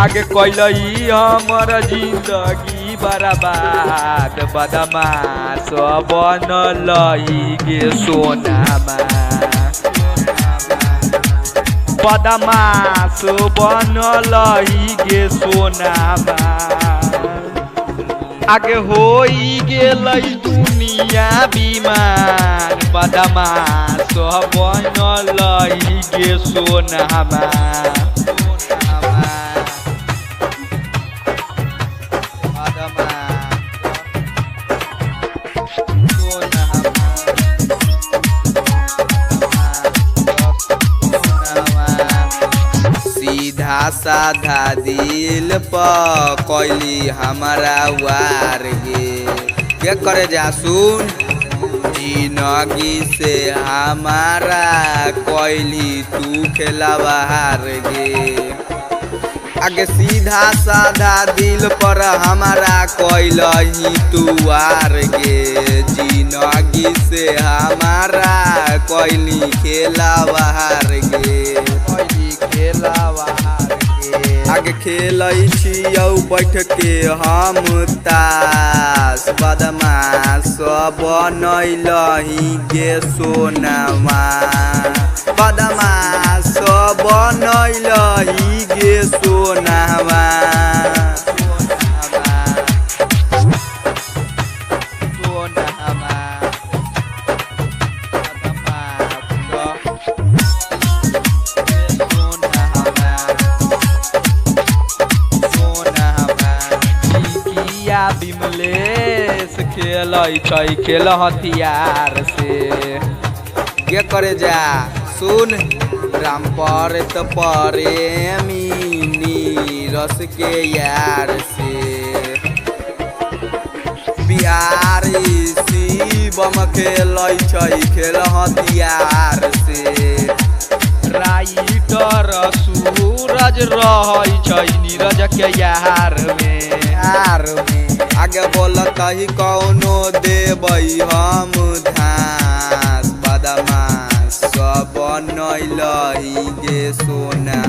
आगे कैलई हमर जिंदगी बर्बाद बदमाश बनलई गे सोनामा बदमाश बनलई गे सोनामा आगे होई गेलई दुनिया बीमार बदमाश बनलई गे सोनामा सीधा साधा दिल पर कैली हमारा वार गे क्या करे जा सुन जिंदगी से हमारा कैली तू खेलावार गे आगे सीधा साधा दिल पर हमारा कैलही तू वार गे जिंदगी से हमारा कैली खेलावार गे आगे खेलै छियौ बैठ के हम तास बदमाश बनैलही गे सोनामा बदमाश बनैलही गे सोनामा बिमलेश खेलै छै खेल हथियार से के करे जा सुन राम पर त प्रेमी नीरस के यार से बिहारी शिवम खेलै छै खेल हथियार से राइटर सूरज रहै छै नीरज के यार में आगे बोलत ही कौनो देबै हम धास बदमाश बनैलही गे सोना